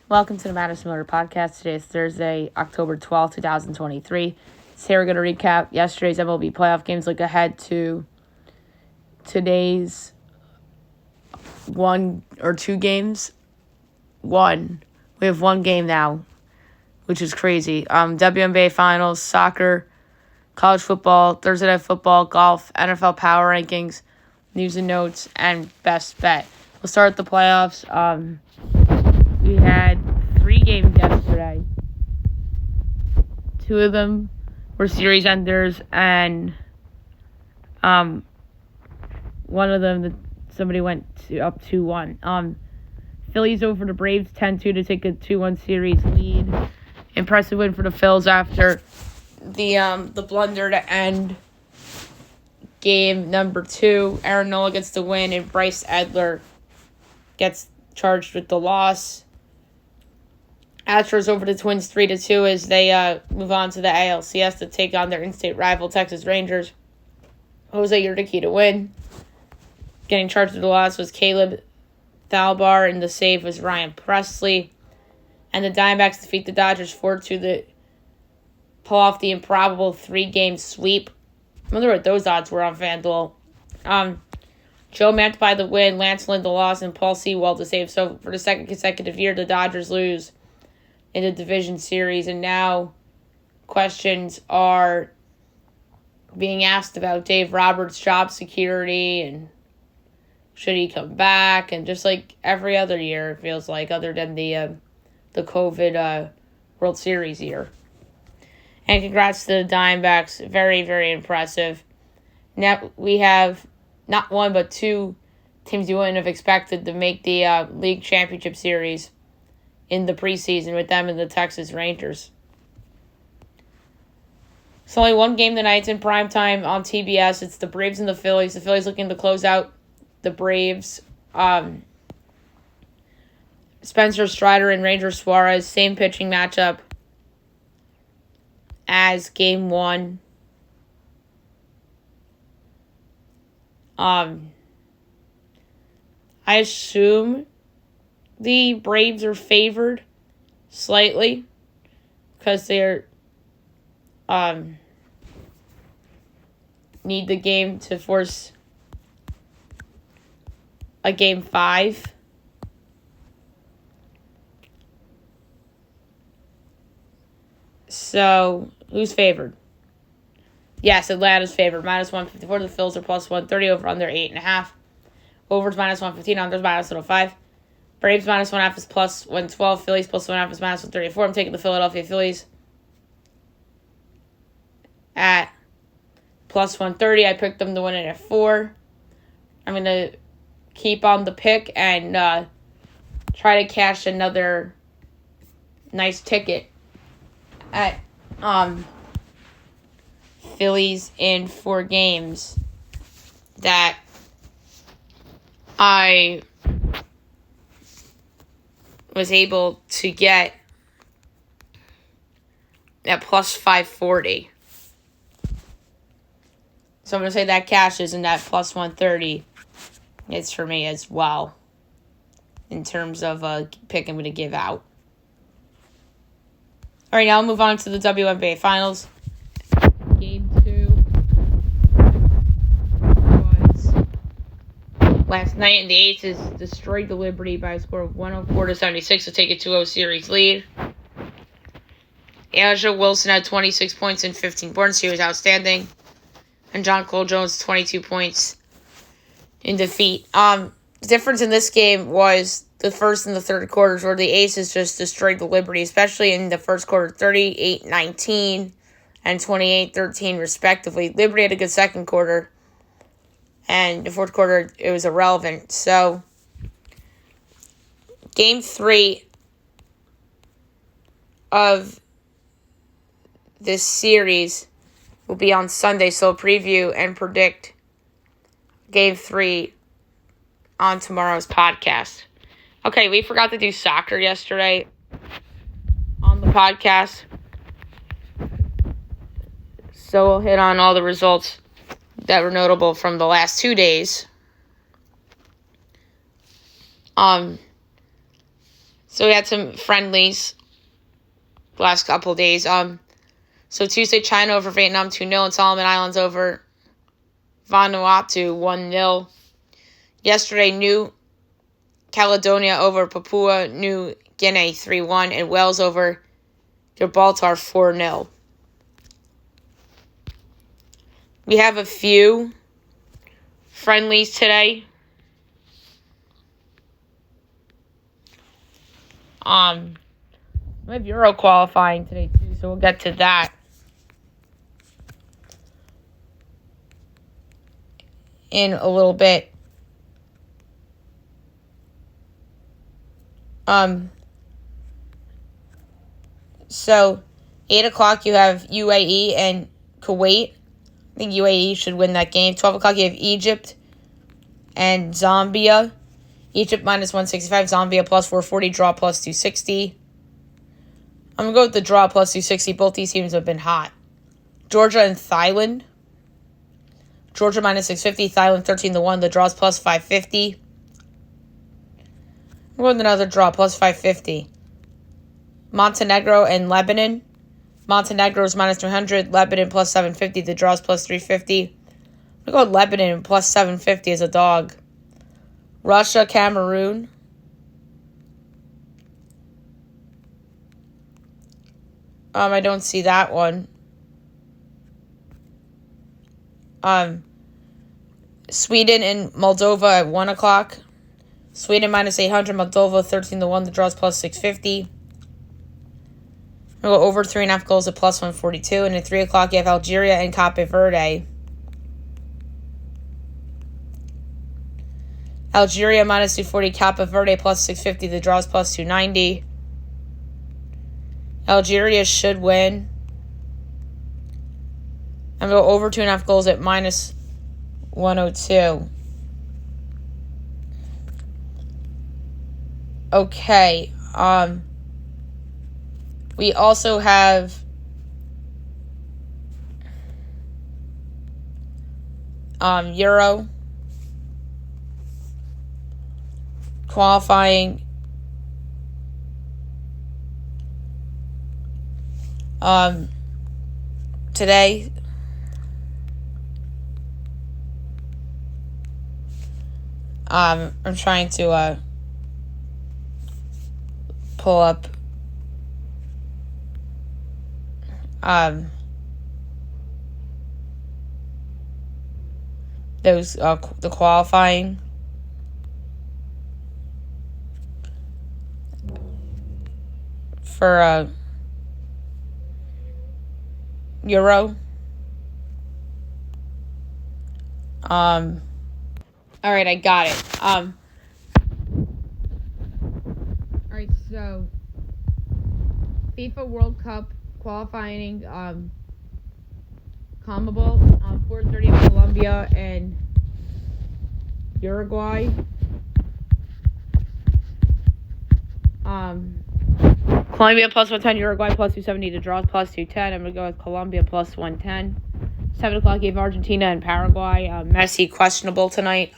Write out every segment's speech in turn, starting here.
Welcome to the Madison Motor Podcast. Today is Thursday, October 12th, 2023. Today we're going to recap yesterday's MLB playoff games, look ahead to today's one or two games. We have one game now, which is crazy. WNBA finals, soccer, college football, Thursday night football, golf, NFL power rankings, news and notes, and best bet. We'll start with the playoffs. We had 3 games yesterday. 2 of them were series enders, and one of them somebody went up 2-1. Phillies over the Braves 10-2 to take a 2-1 series lead. Impressive win for the Phils after the blunder to end game number 2. Aaron Nola gets the win, and Bryce Edler gets charged with the loss. Astros over the Twins 3-2 as they move on to the ALCS to take on their in-state rival Texas Rangers. Jose Urquidy to win. Getting charged with the loss was Caleb Thalbar, and the save was Ryan Presley. And the Diamondbacks defeat the Dodgers 4-2 to pull off the improbable 3-game sweep. I wonder what those odds were on FanDuel. Joe Mantiply the win, Lance Lynn the loss, and Paul Sewald the save. So for the second consecutive year, the Dodgers lose in the division series, and now questions are being asked about Dave Roberts' job security and should he come back, and just like every other year, it feels like, other than the COVID World Series year. And congrats to the Diamondbacks, very, very impressive. Now we have not one but 2 teams you wouldn't have expected to make the league championship series in the preseason, with them and the Texas Rangers. It's only one game tonight. It's in primetime on TBS. It's the Braves and the Phillies. The Phillies looking to close out the Braves. Spencer Strider and Ranger Suarez, same pitching matchup as game 1. I assume the Braves are favored slightly because they're need the game to force a game 5. So, who's favored? Yes, Atlanta's favored. -154. The Phils are +130 over under 8.5. Overs -115. Unders -105. Braves -1.5 is +112. Phillies +1.5 is -134. I'm taking the Philadelphia Phillies at +130. I picked them to win it at 4. I'm going to keep on the pick and try to cash another nice ticket at Phillies in 4 games that I was able to get at +540. So I'm going to say that cashes, and that +130 is for me as well in terms of a pick I'm going to give out. All right, now I'll move on to the WNBA finals. Game 2 was last night, and the Aces destroyed the Liberty by a score of 104-76 to take a 2-0 series lead. Asia Wilson had 26 points and 15 boards. She was outstanding. And John Cole Jones, 22 points in defeat. The difference in this game was the first and the third quarters, where the Aces just destroyed the Liberty, especially in the first quarter, 38-19 and 28-13 respectively. Liberty had a good second quarter, and the fourth quarter, it was irrelevant. So, Game 3 of this series will be on Sunday, so I'll preview and predict Game 3 on tomorrow's podcast. Okay, we forgot to do soccer yesterday on the podcast, so we'll hit on all the results that were notable from the last 2 days. So we had some friendlies last couple of days. So Tuesday, China over Vietnam 2-0, and Solomon Islands over Vanuatu 1-0. Yesterday, New Caledonia over Papua New Guinea 3-1, and Wales over Gibraltar 4-0. We have a few friendlies today. We have Euro qualifying today too, so we'll get to that in a little bit. So 8 o'clock you have UAE and Kuwait. I think UAE should win that game. 12 o'clock you have Egypt and Zambia. Egypt minus 165, Zambia plus 440, draw plus 260. I'm going to go with the draw plus 260. Both these teams have been hot. Georgia and Thailand. Georgia minus 650, Thailand 13-1. The draw's plus 550. I'm going with another draw, plus 550. Montenegro and Lebanon. Montenegro's minus 300, Lebanon plus 750. The draw's plus 350. I'm going to go with Lebanon plus 750 as a dog. Russia, Cameroon. I don't see that one. Sweden and Moldova at 1 o'clock. Sweden minus 800, Moldova 13-1. The draw's plus 650. We'll go over 3.5 goals at plus 142. And at 3 o'clock, you have Algeria and Cape Verde. Algeria minus 240, Cape Verde plus 650. The draw's plus 290. Algeria should win. I'm going to go over 2.5 goals at minus 102. Okay. We also have Euro qualifying. Today. I'm trying to pull up those the qualifying for Euro. All right, I got it. All right, so FIFA World Cup qualifying, CONMEBOL, 4:30 in Colombia and Uruguay. Colombia plus 110, Uruguay plus 270, the draws plus 210. I'm going to go with Colombia plus 110. 7 o'clock, you have Argentina and Paraguay. Messi questionable tonight.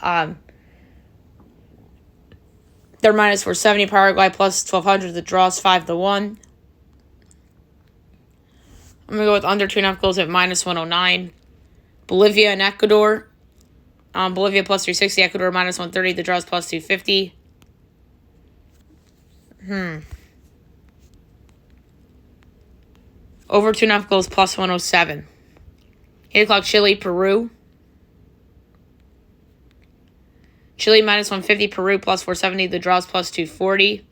They're minus 470, Paraguay plus 1200, the draw's 5-1. I'm going to go with under 2.5 goals at minus 109. Bolivia and Ecuador. Bolivia plus 360, Ecuador minus 130, the draw's plus 250. Over 2.5 goals plus 107. 8 o'clock, Chile, Peru. Chile minus 150, Peru plus 470, the draw's plus 240.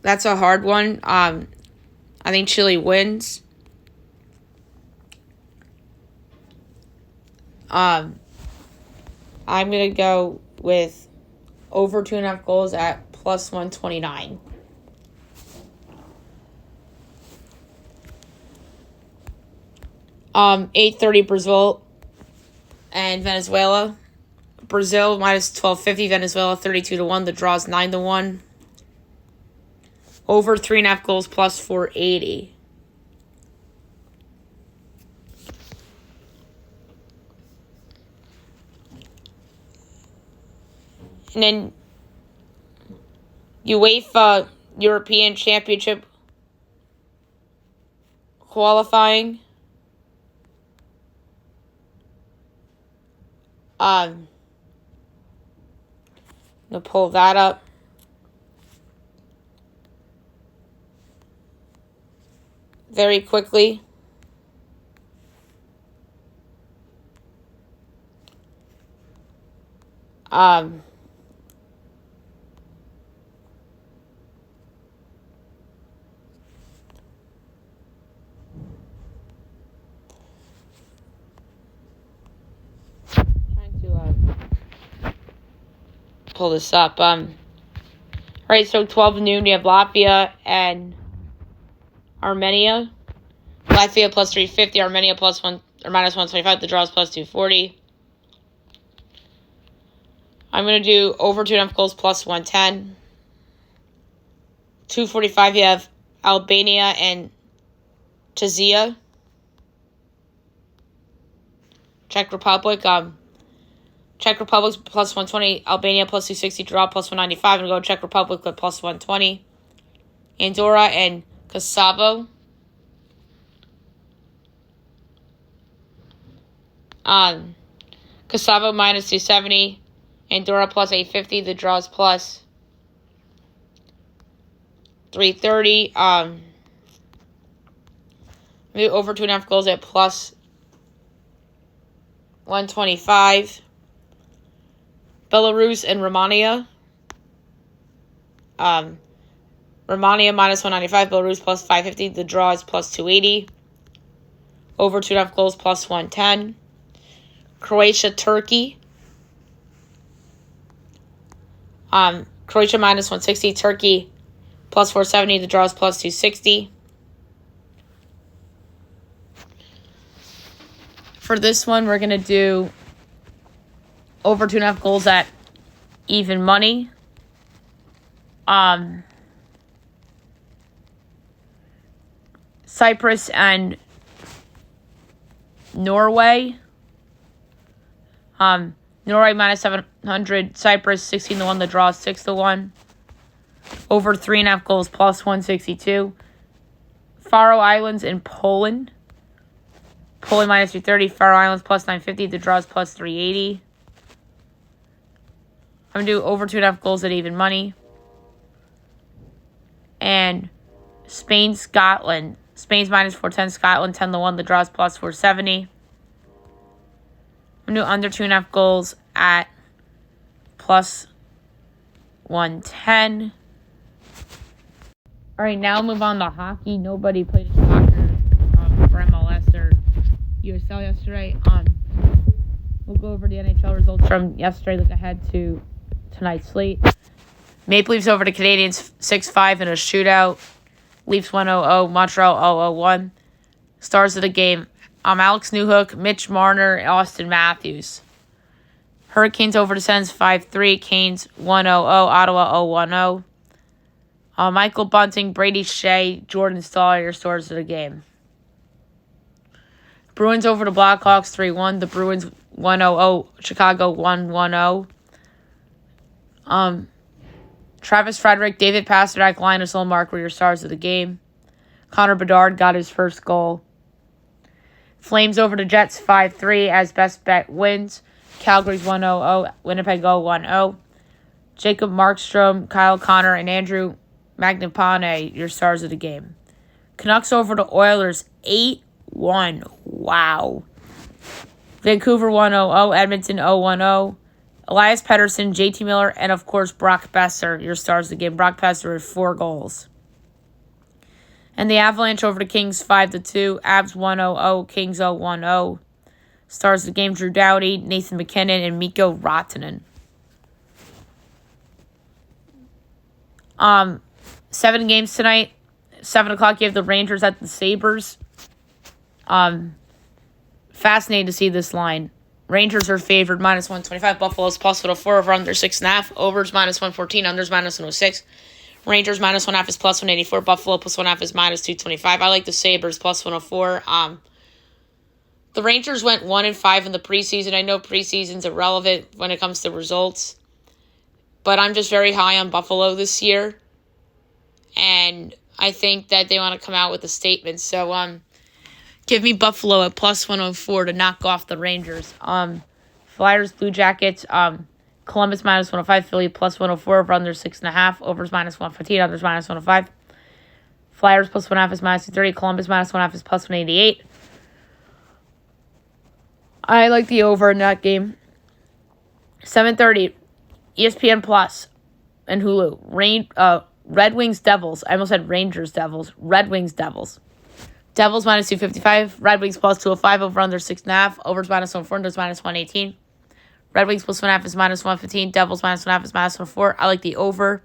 That's a hard one. I think Chile wins. I'm going to go with over 2.5 goals at plus 129. Um, 8:30 Brazil and Venezuela. Brazil minus 1250, Venezuela 32-1. The draw's 9-1. Over 3.5 goals plus 480. And then UEFA European Championship qualifying. I'm going to pull that up. Very quickly. Trying to pull this up. All right, so 12 noon, you have Latvia and Armenia. Latvia plus 350, Armenia plus minus 125. The draw is plus 240. I'm going to do over 2.5 goals plus 110. 245, you have Albania and Czechia. Czech Republic. Czech Republic plus 120. Albania plus 260. Draw plus 195. I'm going to go Czech Republic with plus 120. Andorra and Kosovo. Kosovo minus 270. Andorra plus 850. The draw is plus 330. Maybe over 2.5 goals at plus 125. Belarus and Romania. Romania minus 195. Belarus plus 550. The draw is plus 280. Over 2.5 goals plus 110. Croatia, Turkey. Croatia minus 160. Turkey plus 470. The draw is plus 260. For this one, we're going to do over 2.5 goals at even money. Cyprus and Norway. Norway minus 700. Cyprus 16-1. The draw is 6-1. Over 3.5 goals plus 162. Faroe Islands and Poland. Poland minus 230. Faroe Islands plus 950. The draw is plus 380. I'm going to do over 2.5 goals at even money. And Spain, Scotland. Spain's minus 410. Scotland 10-1. The draw is plus 470. I'm going to do under 2.5 goals at plus 110. All right, now move on to hockey. Nobody played soccer for MLS or USL yesterday. We'll go over the NHL results from yesterday. Look ahead to tonight's slate. Maple Leafs over the Canadiens 6-5 in a shootout. Leafs 1-0, Montreal 0-1. Stars of the game. Alex Newhook, Mitch Marner, Austin Matthews. Hurricanes over the Sens 5-3. Canes 1-0, Ottawa 0-1-0. Michael Bunting, Brady Shea, Jordan Stahl, your stars of the game. Bruins over the Blackhawks 3-1. The Bruins 1-0, Chicago 1-1-0. Travis Frederick, David Pastrnak, Linus Ullmark were your stars of the game. Connor Bedard got his first goal. Flames over the Jets 5-3 as best bet wins. Calgary's 1-0, Winnipeg 0-1-0. Jacob Markstrom, Kyle Connor, and Andrew Magnapane, your stars of the game. Canucks over the Oilers 8-1. Wow. Vancouver 1-0, Edmonton 0-1-0. Elias Pettersson, JT Miller, and of course Brock Besser, your stars of the game. Brock Besser with 4 goals. And the Avalanche over the Kings 5-2. Avs 1-0, Kings 0-1-0. Stars of the game, Drew Doughty, Nathan McKinnon, and Mikko Rantanen. 7 games tonight. 7 o'clock, you have the Rangers at the Sabres. Fascinating to see this line. Rangers are favored minus 125. Buffalo's plus 104 over under 6.5. Overs minus 114. Unders minus 106. Rangers minus 1.5 is plus 184. Buffalo plus 1.5 is minus 225. I like the Sabres plus 104. The Rangers went 1-5 in the preseason. I know preseason's irrelevant when it comes to results. But I'm just very high on Buffalo this year. And I think that they want to come out with a statement. So, give me Buffalo at plus 104 to knock off the Rangers. Flyers, Blue Jackets, Columbus minus 105, Philly plus 104, over under 6.5, overs minus 115, unders minus 105. Flyers plus 1.5 is minus 230, Columbus minus 1.5 is plus 188. I like the over in that game. 7:30, ESPN Plus and Hulu. Red Wings Devils. I almost said Rangers Devils. Red Wings Devils. Devils minus 255. Red Wings plus 205. Over under 6.5. Overs minus 104. Unders minus 118. Red Wings plus 1.5 is minus 115. Devils minus 1.5 is minus 104. I like the over.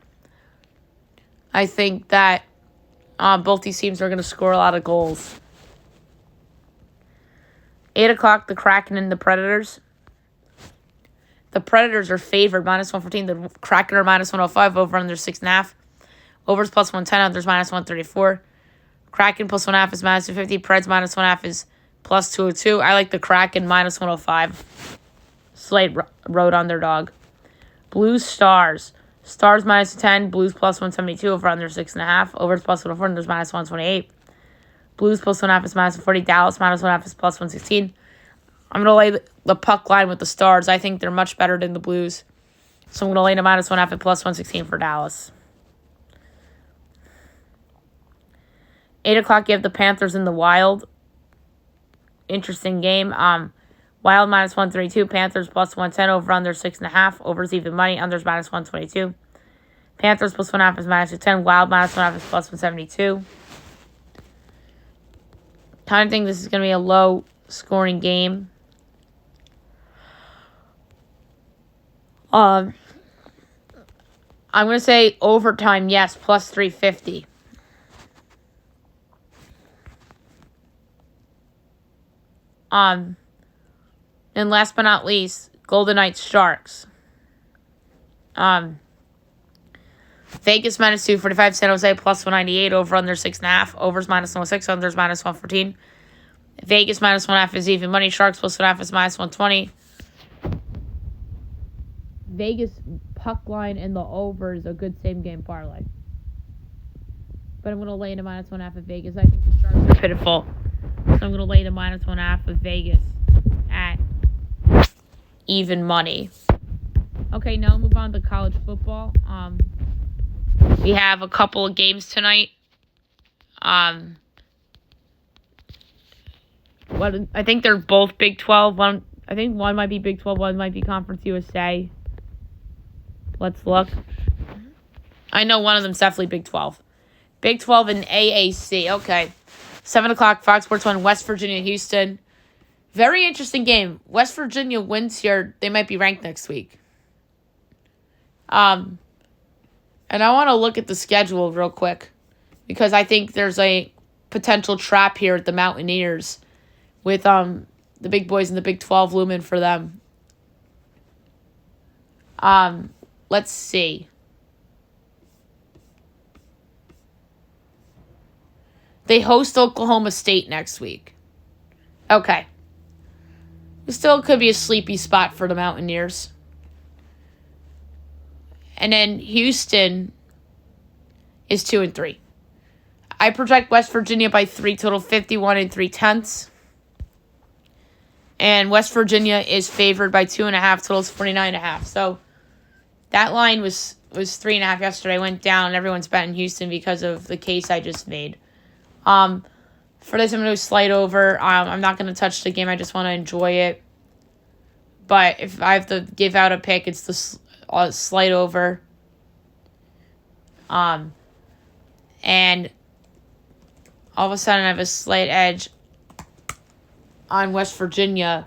I think that both these teams are going to score a lot of goals. 8 o'clock, the Kraken and the Predators. The Predators are favored, minus 114. The Kraken are minus 105, over under 6.5. Overs plus 110, unders minus 134. Kraken plus 1.5 is minus 250. Preds minus 1.5 is plus 202. I like the Kraken minus 105. Slight road underdog. Blues Stars. Stars minus 10. Blues plus 172, over under 6.5. Overs plus 104, unders minus 128. Blues plus 1.5 is minus 140. Dallas minus 1.5 is plus 116. I'm going to lay the puck line with the Stars. I think they're much better than the Blues. So I'm going to lay the minus 1.5 at plus 116 for Dallas. 8 o'clock, you have the Panthers and the Wild. Interesting game. Wild minus 132. Panthers plus 110. Over under 6.5. Overs even money. Unders minus 122. Panthers plus 1.5 is minus 210. Wild minus 1.5 is plus 172. Kind of think this is going to be a low scoring game. I'm going to say overtime, yes, plus 350. And last but not least, Golden Knights Sharks. Vegas minus 245, San Jose plus 198, over under 6.5, overs minus 106, unders minus 114. Vegas minus 1.5 is even money. Sharks plus 1.5 is minus 120. Vegas puck line and the over is a good same game parlay. But I'm going to lay in a minus 1.5 at Vegas. I think the Sharks are pitiful. So I'm going to lay the minus 1.5 of Vegas at even money. Okay, now move on to college football. We have a couple of games tonight. I think they're both Big 12. I think one might be Big 12, one might be Conference USA. Let's look. I know one of them's definitely Big 12. Big 12 and AAC. Okay. 7 o'clock, Fox Sports 1, West Virginia, Houston. Very interesting game. West Virginia wins here. They might be ranked next week. And I want to look at the schedule real quick, because I think there's a potential trap here at the Mountaineers with the big boys in the Big 12 looming for them. Let's see. They host Oklahoma State next week. Okay. It still could be a sleepy spot for the Mountaineers. And then Houston is 2-3. I project West Virginia by 3, total 51 3/10. And West Virginia is favored by 2.5, totals 49.5. So that line was 3.5 yesterday. Went down. Everyone's betting Houston because of the case I just made. For this, I'm going to slide over. I'm not going to touch the game. I just want to enjoy it. But if I have to give out a pick, it's the slide over. And all of a sudden, I have a slight edge on West Virginia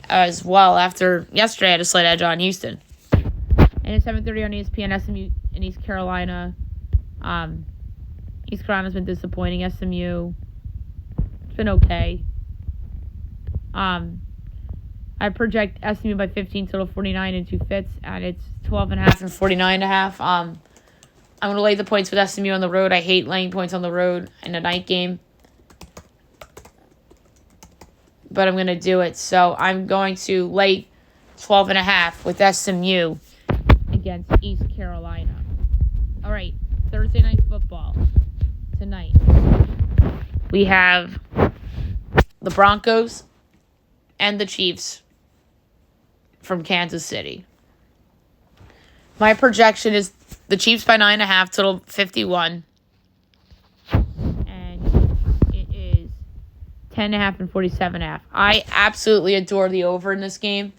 as well. After yesterday, I had a slight edge on Houston. And at 7:30 on ESPN, SMU in East Carolina. East Carolina's been disappointing. SMU, it's been okay. I project SMU by 15, total 49 2/5, and it's 12.5 and 49.5. I'm going to lay the points with SMU on the road. I hate laying points on the road in a night game, but I'm going to do it. So I'm going to lay 12.5 with SMU against East Carolina. All right, Thursday Night Football tonight. We have the Broncos and the Chiefs from Kansas City. My projection is the Chiefs by 9.5, total 51. And it is 10.5 and 47.5. I absolutely adore the over in this game.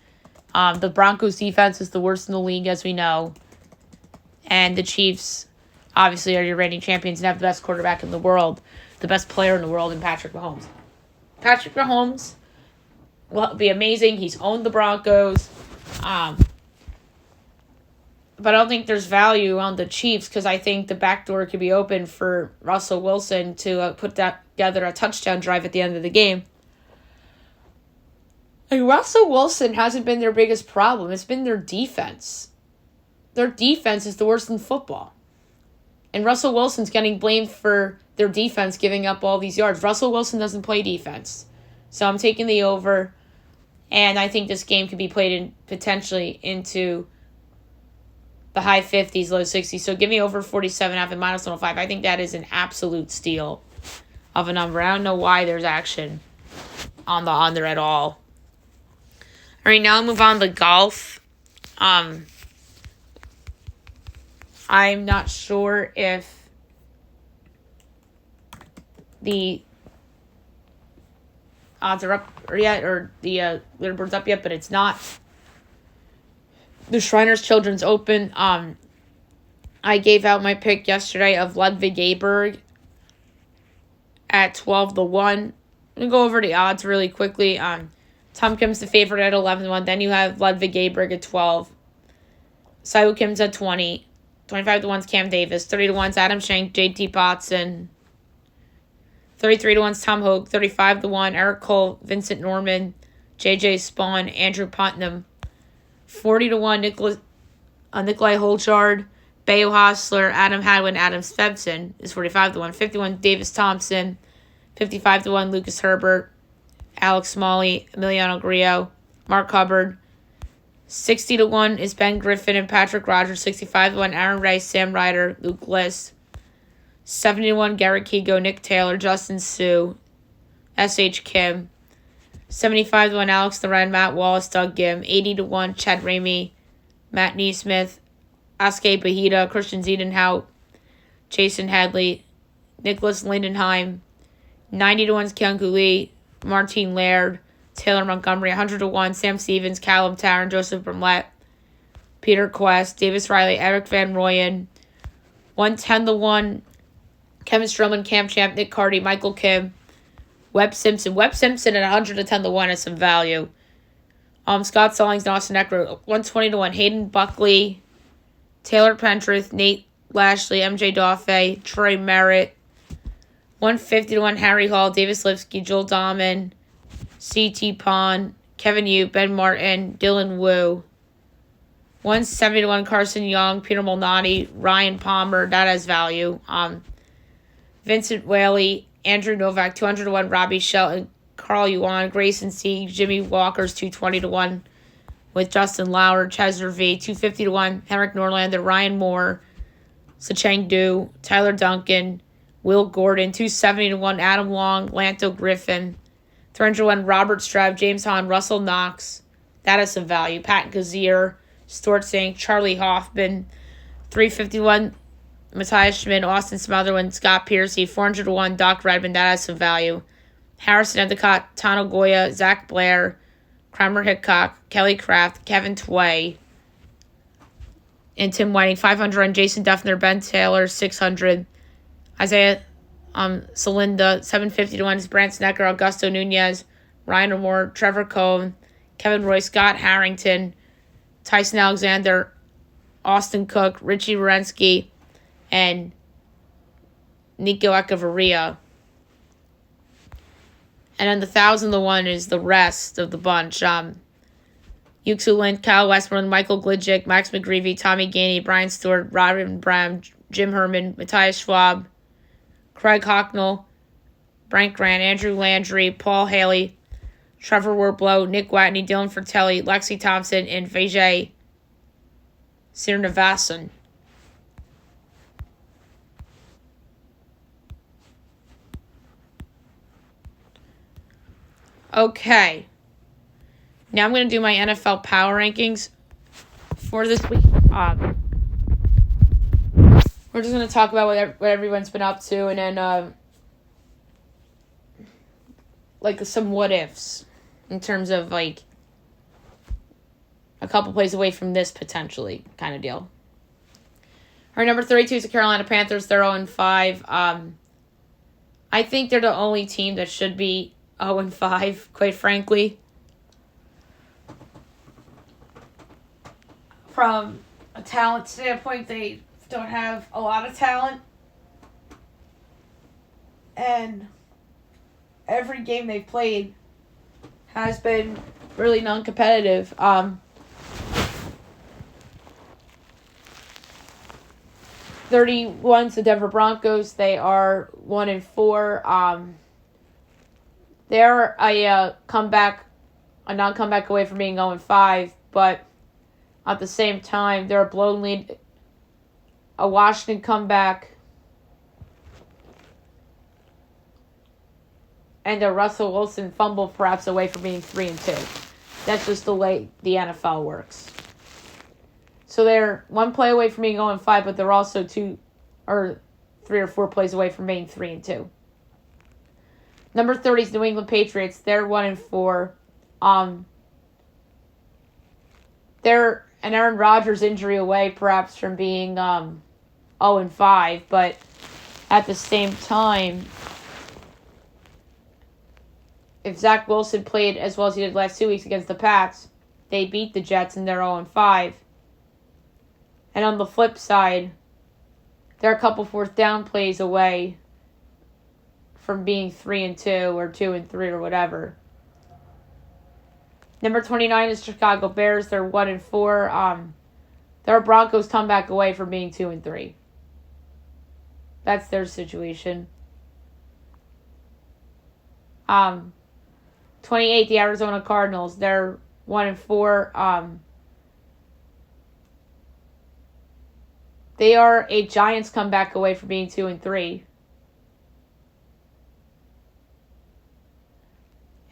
The Broncos defense is the worst in the league, as we know. And the Chiefs, obviously, are your reigning champions and have the best quarterback in the world, the best player in the world in Patrick Mahomes. Patrick Mahomes will be amazing. He's owned the Broncos. But I don't think there's value on the Chiefs because I think the back door could be open for Russell Wilson to put together a touchdown drive at the end of the game. Like, Russell Wilson hasn't been their biggest problem. It's been their defense. Their defense is the worst in football. And Russell Wilson's getting blamed for their defense giving up all these yards. Russell Wilson doesn't play defense. So I'm taking the over. And I think this game could be played potentially into the high 50s, low 60s. So give me over 47.5 and minus 105. I think that is an absolute steal of a number. I don't know why there's action on the under at all. All right, now I'll move on to golf. I'm not sure if the odds are up yet or the leaderboard's up yet, but it's not. The Shriners Children's Open. I gave out my pick yesterday of Ludwig Aberg at 12-1. I'm going to go over the odds really quickly. Tom Kim's the favorite at 11-1. Then you have Ludwig Aberg at 12. Saiwoo Kim's at 20. 25-1's Cam Davis. 30-1's Adam Schenk, JT Potson. 33-1's Tom Hogue. 35-1 Eric Cole, Vincent Norman, JJ Spawn, Andrew Putnam. 40-1 Nikolai Holchard, Bayo Hostler, Adam Hadwin, Adam Svensson is 45-1. 51 Davis Thompson. 55-1 Lucas Herbert, Alex Smalley, Emiliano Grillo, Mark Hubbard. 60-1 is Ben Griffin and Patrick Rogers. 65-1 Aaron Rice, Sam Ryder, Luke Liss. 70-1 Garrett Kigo, Nick Taylor, Justin Sue, S.H. Kim. 75-1 Alex Loren, Matt Wallace, Doug Gim. 80-1 Chad Ramey, Matt Neesmith, Aske Bahita, Christian Ziedenhout, Jason Hadley, Nicholas Lindenheim. 90-1's Kyung-Koo Lee, Martine Laird, Taylor Montgomery. 100-1 Sam Stevens, Callum Tarrant, Joseph Bramlett, Peter Quest, Davis Riley, Eric Van Rooyen. 110-1 Kevin Stroman, Cam Champ, Nick Carty, Michael Kim, Webb Simpson. Webb Simpson at 110-1 has some value. Scott Stallings and Austin Eckler. 120-1 Hayden Buckley, Taylor Pentrith, Nate Lashley, MJ Daffé, Troy Merritt. 150-1 Harry Hall, Davis Lipsky, Joel Dahman, C.T. Pond, Kevin Yu, Ben Martin, Dylan Wu. 170-1 Carson Young, Peter Malnati, Ryan Palmer. That has value. Vincent Whaley, Andrew Novak. 200-1 Robbie Shelton, Carl Yuan, Grayson C. Jimmy Walker's 220-1 with Justin Lauer, Chesner V. 250-1 Henrik Norlander, Ryan Moore, Sacheng Du, Tyler Duncan, Will Gordon. 270-1 Adam Long, Lanto Griffin. 300-1 Robert Stroud, James Hahn, Russell Knox. That has some value. Pat Gazier, Stuart Sink, Charlie Hoffman. 351 Matthias Schmidt, Austin Smotherman, Scott Piercy. 401 Doc Redmond. That has some value. Harrison Endicott, Tano Goya, Zach Blair, Kramer Hickok, Kelly Kraft, Kevin Tway, and Tim Whiting. 500 on Jason Duffner, Ben Taylor. 600 Isaiah Salinda. 750-1 is Brant Snecker, Augusto Nunez, Ryan O'Moore, Trevor Cohn, Kevin Roy, Scott Harrington, Tyson Alexander, Austin Cook, Richie Wierenski, and Nico Echevarria. And then the 1,000-1 is the rest of the bunch. Yuxu Lind, Kyle Westmoreland, Michael Glidgick, Max McGreevy, Tommy Gainey, Brian Stewart, Robin Bram, Jim Herman, Matthias Schwab, Craig Hocknell, Frank Grant, Andrew Landry, Paul Haley, Trevor Werplow, Nick Watney, Dylan Fratelli, Lexi Thompson, and Vijay Srinivasan. Okay. Now I'm going to do my NFL power rankings for this week. We're just going to talk about what everyone's been up to, and then some what ifs in terms of a couple plays away from this potentially kind of deal. Our number 32 is the Carolina Panthers. They're 0-5. I think they're the only team that should be 0-5, quite frankly. From a talent standpoint, they don't have a lot of talent. And every game they've played has been really non-competitive. 31's the Denver Broncos. They are 1-4. They're a non-comeback away from being 0-5, but at the same time, they're a blown lead. A Washington comeback. And a Russell Wilson fumble perhaps away from being 3-2. That's just the way the NFL works. So they're one play away from being 0-5, but they're also 3 or 4 plays away from being 3-2. Number 30 is New England Patriots. They're 1-4. They're an Aaron Rodgers injury away, perhaps, from being 0-5, but at the same time, if Zach Wilson played as well as he did last 2 weeks against the Pats, they beat the Jets and they're 0-5. And on the flip side, they're a couple fourth down plays away from being 3-2 or 2-3 or whatever. Number 29 is Chicago Bears. They're 1-4. They're a Broncos comeback away from being 2-3. That's their situation. 28, the Arizona Cardinals. They're 1-4. They are a Giants comeback away from being 2-3.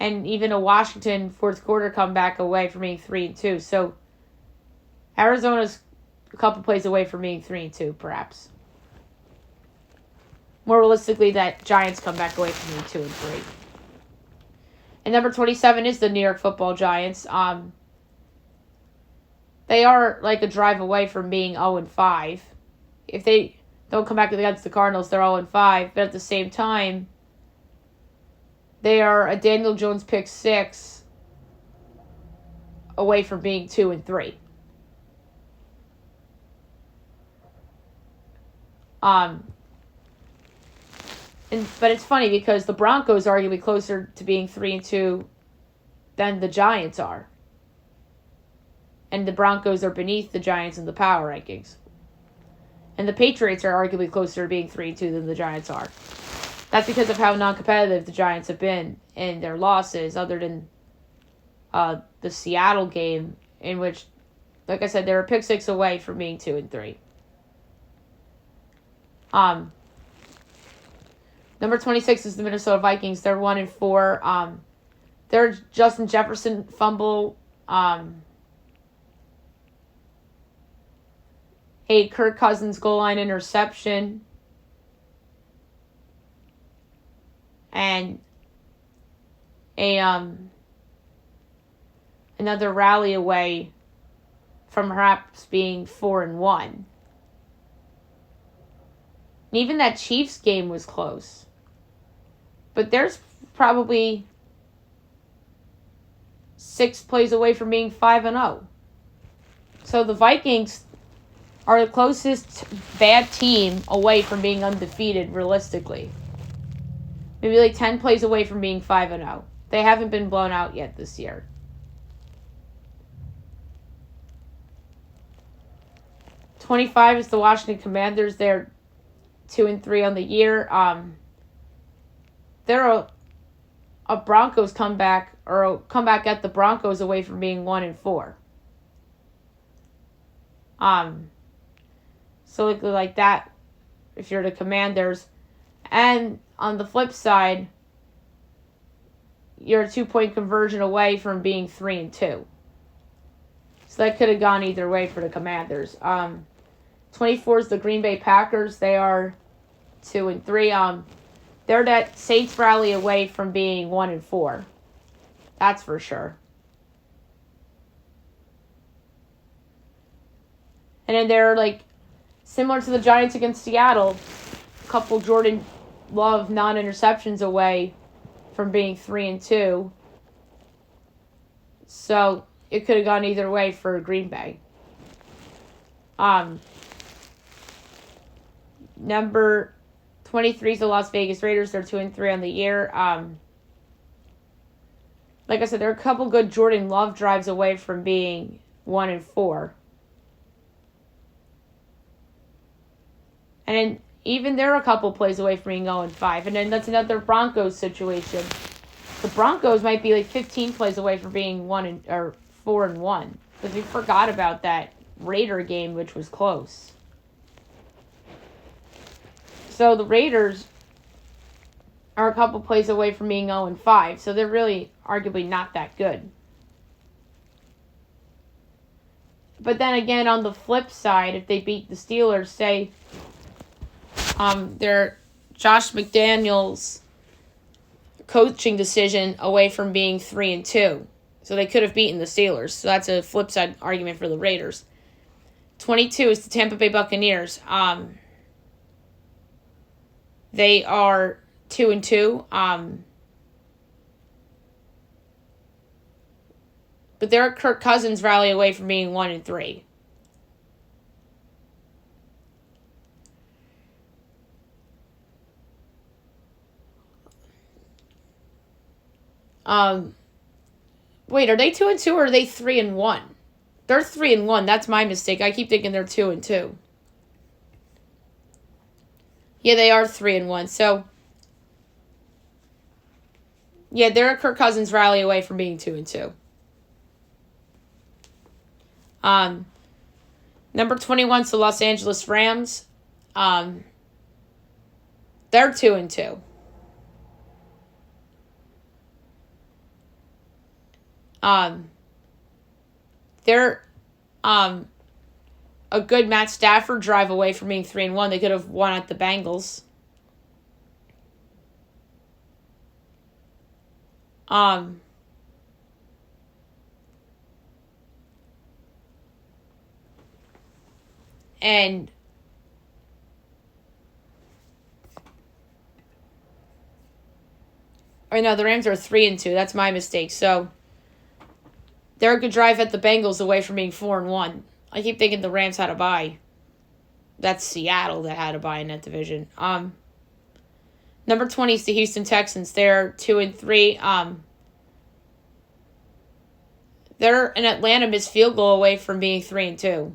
And even a Washington fourth quarter comeback away from being 3-2. So Arizona's a couple plays away from being 3-2, perhaps. More realistically, that Giants comeback away from being 2-3. And number 27 is the New York Football Giants. They are like a drive away from being 0-5. If they don't come back against the Cardinals, they're 0-5. But at the same time, they are a Daniel Jones pick 6 away from being 2-3. But it's funny because the Broncos are arguably closer to being 3-2 than the Giants are. And the Broncos are beneath the Giants in the power rankings. And the Patriots are arguably closer to being 3-2 than the Giants are. That's because of how non-competitive the Giants have been in their losses, other than the Seattle game, in which, like I said, they were pick 6 away from being 2-3. Number 26 is the Minnesota Vikings. They're 1-4. Their Justin Jefferson fumble, a Kirk Cousins goal line interception, and another rally away from perhaps being 4-1. And even that Chiefs game was close. But there's probably 6 plays away from being 5-0. So the Vikings are the closest bad team away from being undefeated, realistically. Maybe like 10 plays away from being 5-0. They haven't been blown out yet this year. '25 is the Washington Commanders. They're 2-3 on the year. They're a Broncos comeback, or a comeback at the Broncos away from being 1-4. So look like that if you're the Commanders. And on the flip side, you're a 2-point conversion away from being 3-2. So that could have gone either way for the Commanders. 24 is the Green Bay Packers. They are 2-3. They're that Saints rally away from being 1-4. That's for sure. And then they're like similar to the Giants against Seattle. A couple Jordan Love non-interceptions away from being 3-2. So it could have gone either way for Green Bay. Number 23 is the Las Vegas Raiders. They're 2-3 on the year. Like I said, they're a couple good Jordan Love drives away from being 1-4. And then even they're a couple plays away from being 0-5. And then that's another Broncos situation. The Broncos might be like 15 plays away from being 4-1. Because we forgot about that Raider game, which was close. So the Raiders are a couple plays away from being 0-5. So they're really arguably not that good. But then again, on the flip side, if they beat the Steelers, say their Josh McDaniels coaching decision away from being 3-2. So they could have beaten the Steelers. So that's a flip side argument for the Raiders. 22 is the Tampa Bay Buccaneers. They are 2-2. But they're a Kirk Cousins rally away from being 1-3. Wait, are they 2-2 or are they 3-1? They're 3-1. That's my mistake. I keep thinking they're 2-2. Yeah, they are 3-1. So, yeah, they're a Kirk Cousins rally away from being 2-2. Number 21 is the Los Angeles Rams. They're 2-2. They're a good Matt Stafford drive away from being 3-1. They could have won at the Bengals. And or no, the Rams are 3-2. That's my mistake. So they're a good drive at the Bengals away from being 4-1. I keep thinking the Rams had a bye. That's Seattle that had a bye in that division. Number 20 is the Houston Texans. They're 2-3. They're an Atlanta missed field goal away from being 3-2.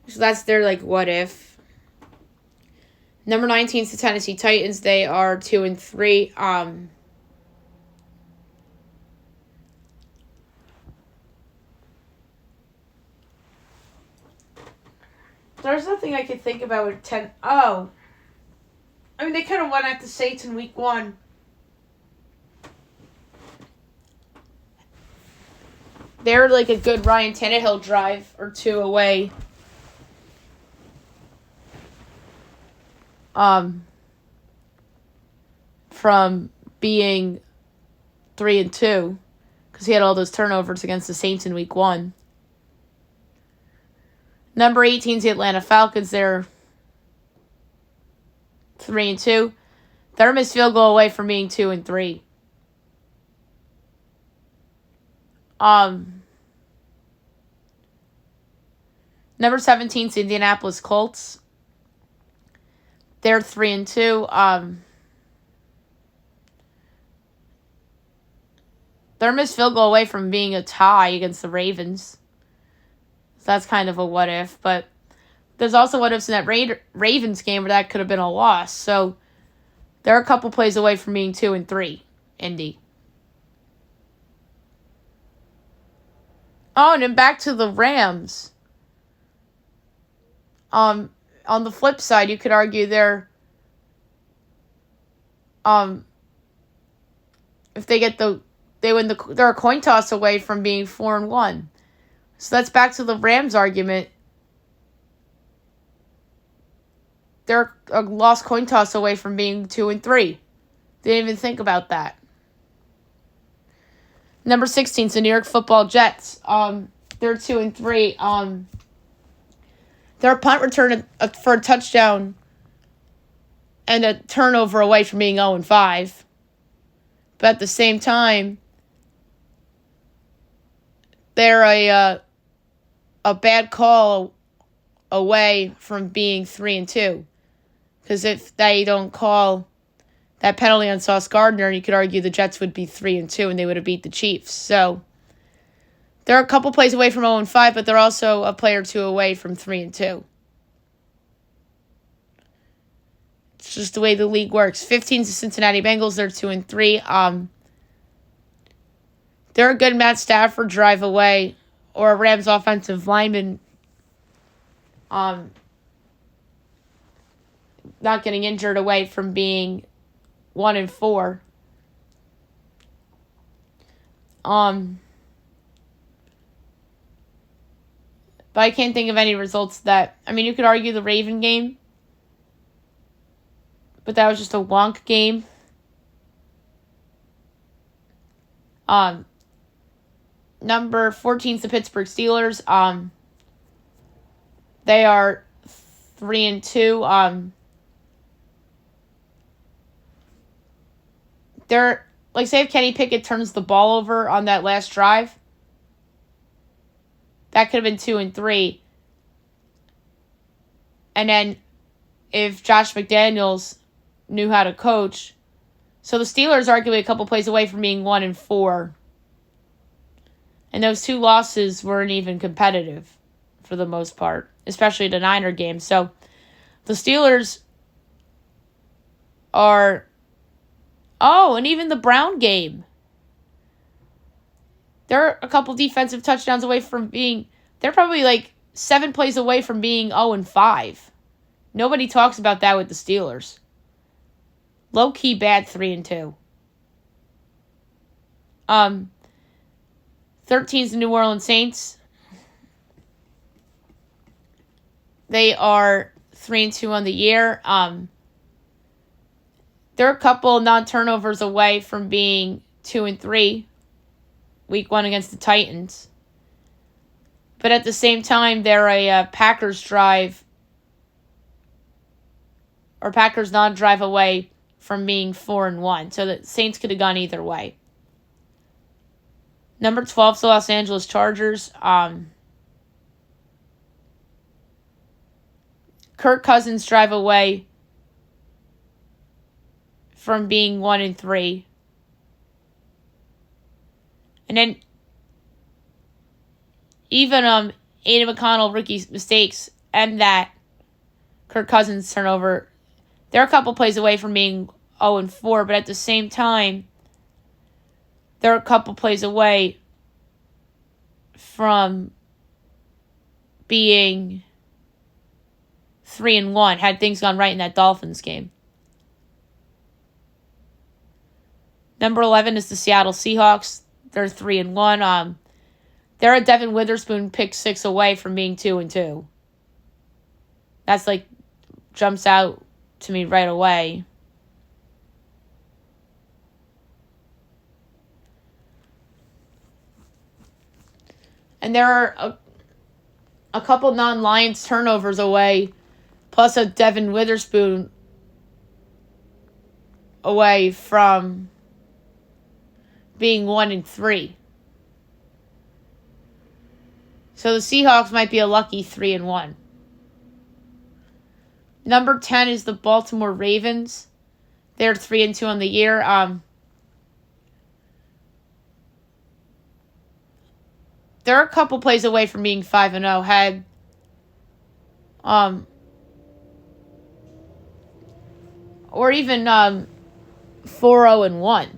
So that's their like what if. Number 19 is the Tennessee Titans. They are 2-3. There's nothing I could think about with 10. Oh. I mean, they could have won at the Saints in week 1. They're like a good Ryan Tannehill drive or 2 away. From being 3-2. Because he had all those turnovers against the Saints in week 1. Number 18 is the Atlanta Falcons. They're 3-2. They're a missed field goal away from being 2-3. Number 17 is the Indianapolis Colts. They're 3-2. They're a missed field goal away from being a tie against the Ravens. So that's kind of a what if. But there's also what ifs in that Ravens game where that could have been a loss. So they're a couple plays away from being 2-3, Indy. Oh, and then back to the Rams. On the flip side, you could argue they're if they win they're a coin toss away from being 4-1. So that's back to the Rams argument. They're a lost coin toss away from being 2-3. Didn't even think about that. Number 16 is the New York Football Jets. They're 2-3. They're a punt return for a touchdown and a turnover away from being 0-5. But at the same time, they're a bad call away from being 3-2. Because if they don't call that penalty on Sauce Gardner, you could argue the Jets would be 3-2 and they would have beat the Chiefs. So they're a couple plays away from 0-5, but they're also a play or two away from 3-2. It's just the way the league works. 15 is the Cincinnati Bengals. They're 2-3. They're a good Matt Stafford drive away, or a Rams offensive lineman not getting injured away from being 1-4. But I can't think of any results that... I mean, you could argue the Raven game, but that was just a wonk game. Number 14 is the Pittsburgh Steelers. They are 3-2. They're like, say if Kenny Pickett turns the ball over on that last drive, that could have been 2-3. And then if Josh McDaniels knew how to coach, so the Steelers are arguably a couple plays away from being 1-4. And those two losses weren't even competitive for the most part, especially the Niner game. So the Steelers are... Oh, and even the Brown game. They're a couple defensive touchdowns away from being... They're probably like 7 plays away from being 0-5. Nobody talks about that with the Steelers. Low-key bad 3-2. 13 is the New Orleans Saints. They are 3-2 on the year. They're a couple non-turnovers away from being 2-3. Week 1 against the Titans. But at the same time, they're a Packers drive or Packers non-drive away from being 4-1. So the Saints could have gone either way. Number 12 is the Los Angeles Chargers. Kirk Cousins drive away from being 1-3. And then even Aiden McConnell rookie mistakes and that Kirk Cousins turnover, they're a couple plays away from being 0-4, but at the same time, they're a couple plays away from being 3-1 had things gone right in that Dolphins game. Number 11 is the Seattle Seahawks. They're 3-1. They're a Devin Witherspoon pick 6 away from being 2-2. That's like jumps out to me right away. And there are a couple non-Lions turnovers away, plus a Devin Witherspoon away from being 1-3. So the Seahawks might be a lucky 3-1. Number 10 is the Baltimore Ravens. They're 3-2 on the year. They're a couple plays away from being 5-0. Had or even 4-0-1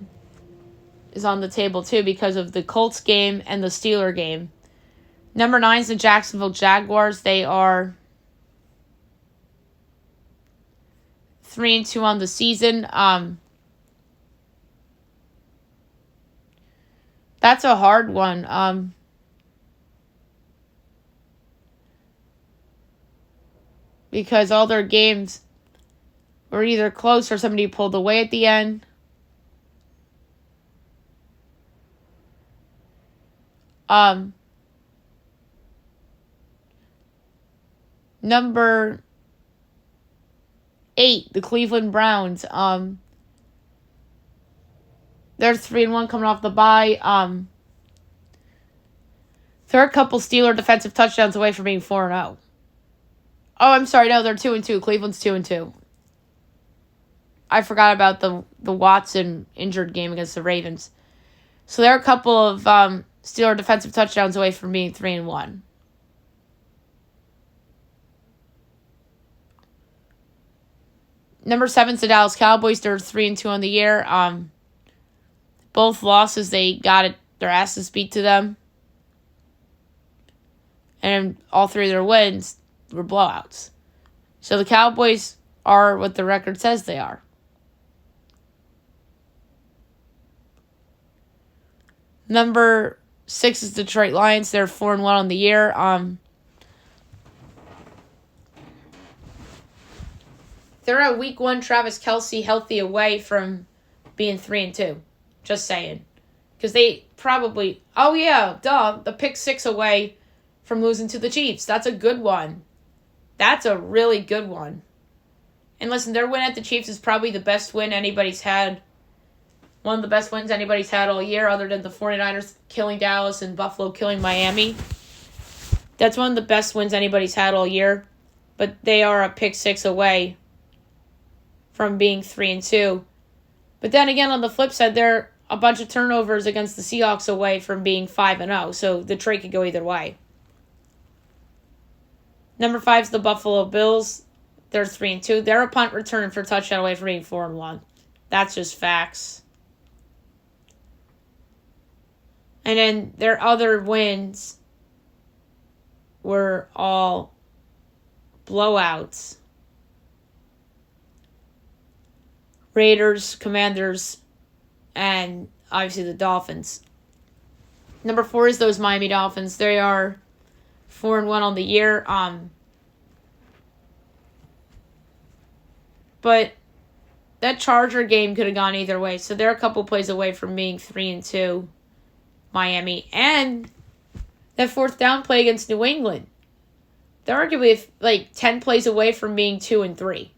is on the table too because of the Colts game and the Steeler game. Number 9 is the Jacksonville Jaguars. They are 3-2 on the season. That's a hard one. Because all their games were either close or somebody pulled away at the end. Number 8, the Cleveland Browns. They're 3-1 coming off the bye. They're a couple Steeler defensive touchdowns away from being 4-0. Oh, I'm sorry. No, they're 2-2. Cleveland's 2-2. I forgot about the Watson injured game against the Ravens. So they're a couple of Steeler defensive touchdowns away from being 3-1. Number 7 is the Dallas Cowboys. They're 3-2 on the year. Both losses, they got their asses beat to them. And all 3 of their wins were blowouts. So the Cowboys are what the record says they are. Number 6 is Detroit Lions. They're 4-1 on the year. They're at week 1, Travis Kelce healthy away from being 3-2. Just saying. Because they probably... Oh, yeah, the pick 6 away from losing to the Chiefs. That's a good one. That's a really good one. And listen, their win at the Chiefs is probably the best win anybody's had. One of the best wins anybody's had all year, other than the 49ers killing Dallas and Buffalo killing Miami. That's one of the best wins anybody's had all year. But they are a pick 6 away from being 3-2. But then again, on the flip side, they're a bunch of turnovers against the Seahawks away from being 5-0. So the trade could go either way. Number 5 is the Buffalo Bills. They're 3-2. They're a punt return for touchdown away from being 4-1. That's just facts. And then their other wins were all blowouts. Raiders, Commanders, and obviously the Dolphins. Number 4 is those Miami Dolphins. They are 4-1 on the year. But that Charger game could have gone either way. So they're a couple plays away from being 3-2, Miami. And that 4th down play against New England. They're arguably like 10 plays away from being 2-3.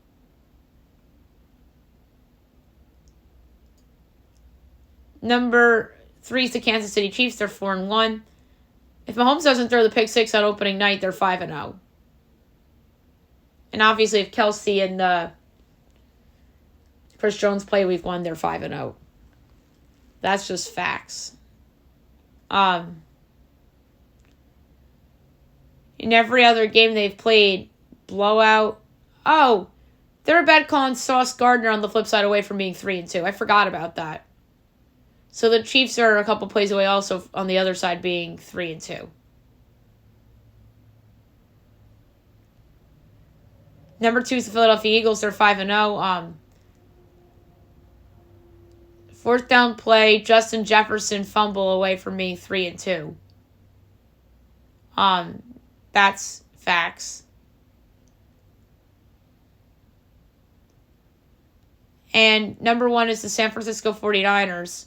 Number 3 is the Kansas City Chiefs. They're 4-1. If Mahomes doesn't throw the pick 6 on opening night, they're 5-0. And obviously, if Kelce and Chris Jones play week 1, they're 5-0. That's just facts. In every other game they've played, blowout. Oh, they're a bad call on Sauce Gardner on the flip side away from being 3-2. I forgot about that. So the Chiefs are a couple plays away also on the other side being 3-2. Number 2 is the Philadelphia Eagles. They're 5-0. 4th down play, Justin Jefferson fumble away from being 3-2. That's facts. And number 1 is the San Francisco 49ers.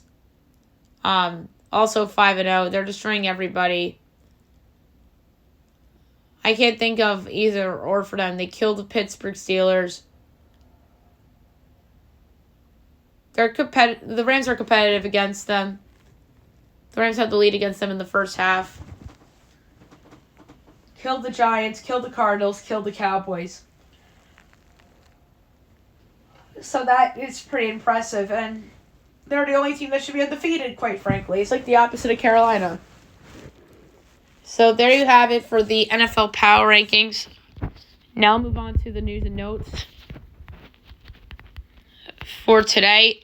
Also 5-0. They're destroying everybody. I can't think of either or for them. They killed the Pittsburgh Steelers. The Rams are competitive against them. The Rams had the lead against them in the first half. Killed the Giants, killed the Cardinals, killed the Cowboys. So that is pretty impressive, and they're the only team that should be undefeated, quite frankly. It's like the opposite of Carolina. So there you have it for the NFL Power Rankings. Now move on to the news and notes for today.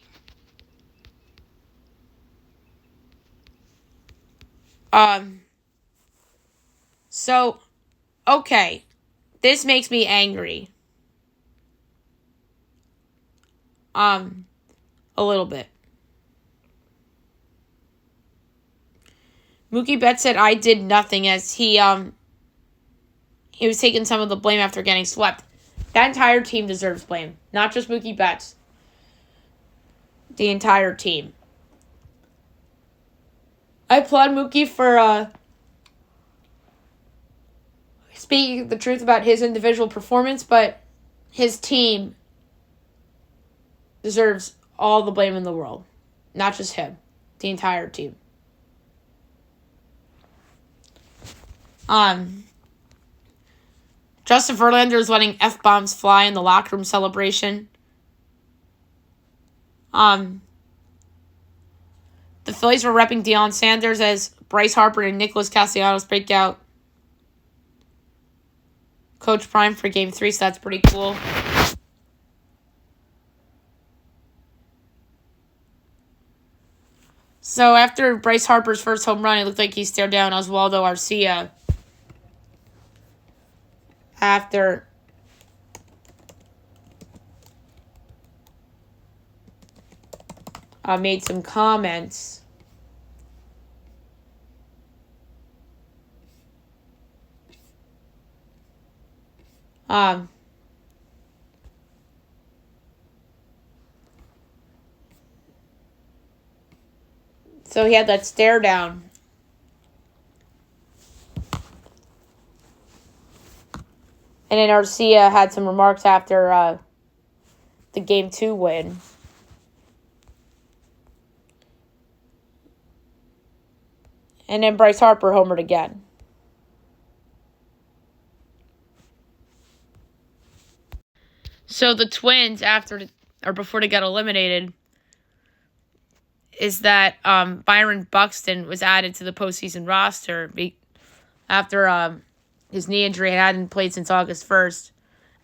So, okay, this makes me angry. A little bit. Mookie Betts said I did nothing as he was taking some of the blame after getting swept. That entire team deserves blame, not just Mookie Betts. The entire team. I applaud Mookie for speaking the truth about his individual performance, but his team deserves all the blame in the world. Not just him. The entire team. Justin Verlander is letting F-bombs fly in the locker room celebration. The Phillies were repping Deion Sanders as Bryce Harper and Nicholas Castellanos break out Coach Prime for Game 3, so that's pretty cool. So after Bryce Harper's first home run, it looked like he stared down Oswaldo Arcia after made some comments. So he had that stare down. And then Arcia had some remarks after the Game 2 win. And then Bryce Harper homered again. So the Twins, before they got eliminated, is that Byron Buxton was added to the postseason roster after his knee injury hadn't played since August 1st,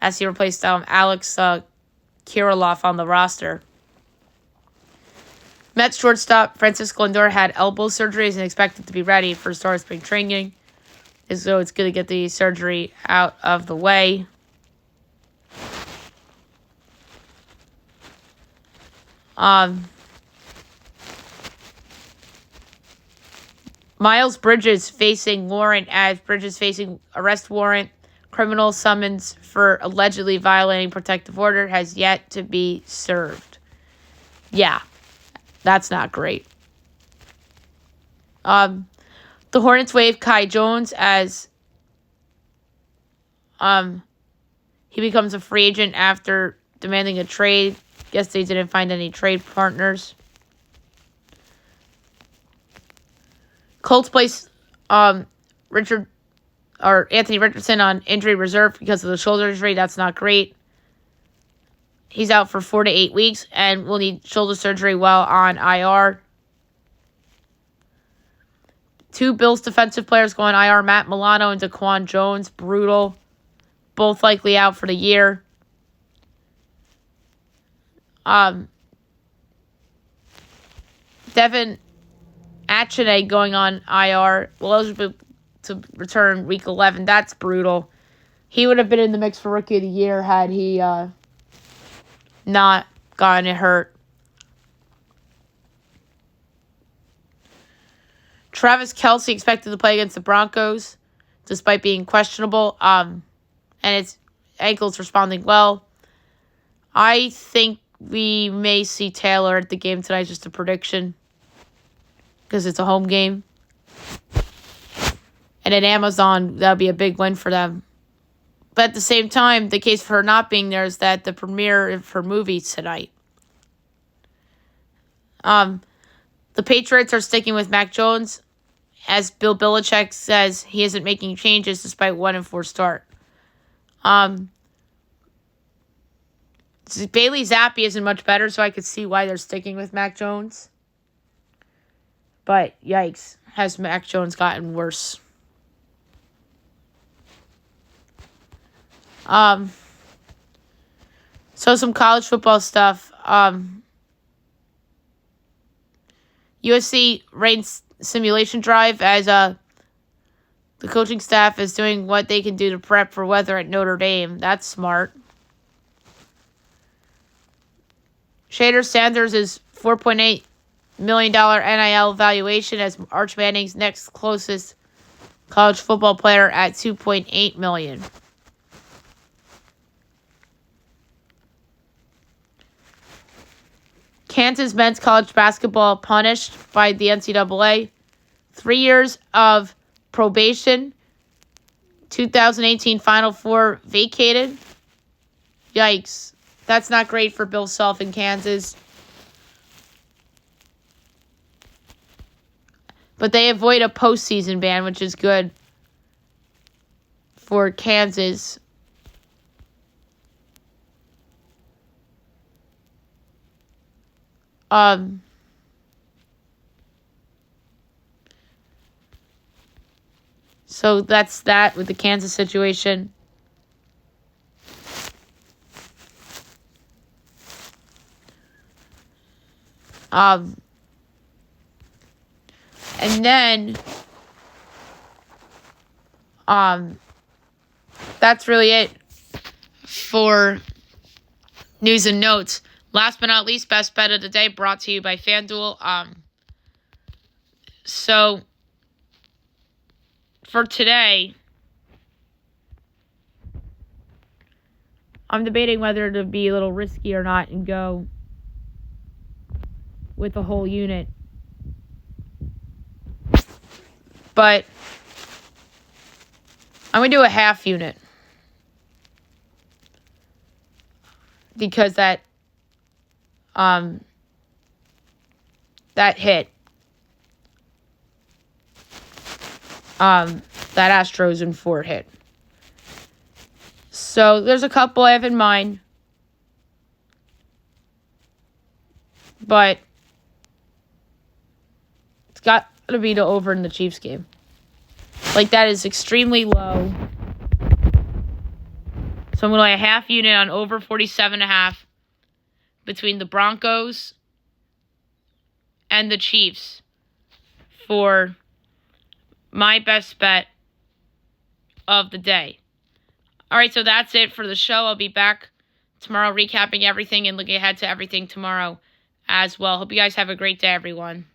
as he replaced Alex Kirilloff on the roster. Mets shortstop Francisco Lindor had elbow surgery and is expected to be ready for start of spring training. So it's good to get the surgery out of the way. Miles Bridges facing warrant as Bridges facing arrest warrant. Criminal summons for allegedly violating protective order has yet to be served. Yeah, that's not great. The Hornets waive Kai Jones as he becomes a free agent after demanding a trade. Guess they didn't find any trade partners. Colts place Anthony Richardson on injury reserve because of the shoulder injury. That's not great. He's out for 4 to 8 weeks and will need shoulder surgery while on IR. 2 Bills defensive players go on IR. Matt Milano and Daquan Jones. Brutal. Both likely out for the year. Devin Achane going on IR. Will eligible to return week 11. That's brutal. He would have been in the mix for Rookie of the Year had he not gotten it hurt. Travis Kelce expected to play against the Broncos despite being questionable. And his ankle's responding well. I think we may see Taylor at the game tonight, just a prediction, because it's a home game. And at Amazon, that would be a big win for them. But at the same time, the case for her not being there is that the premiere of her movie tonight. The Patriots are sticking with Mac Jones, as Bill Belichick says he isn't making changes despite 1-4 start. Bailey Zappi isn't much better, so I could see why they're sticking with Mac Jones. But, yikes, has Mac Jones gotten worse? So some college football stuff. USC ranked simulation drive as The coaching staff is doing what they can do to prep for weather at Notre Dame. That's smart. Shader Sanders is $4.8 million NIL valuation as Arch Manning's next closest college football player at $2.8 million. Kansas men's college basketball punished by the NCAA. 3 years of probation. 2018 Final Four vacated. Yikes. That's not great for Bill Self in Kansas. But they avoid a postseason ban, which is good for Kansas. So that's that with the Kansas situation. And then, that's really it for news and notes. Last but not least, best bet of the day brought to you by FanDuel. So for today, I'm debating whether to be a little risky or not and go with the whole unit. But I'm going to do a half unit. Because that hit. That Astros in 4 hit. So there's a couple I have in mind. But it's got to be the over in the Chiefs game. Like, that is extremely low. So I'm going to lay a half unit on over 47.5 between the Broncos and the Chiefs for my best bet of the day. All right, so that's it for the show. I'll be back tomorrow recapping everything and looking ahead to everything tomorrow as well. Hope you guys have a great day, everyone.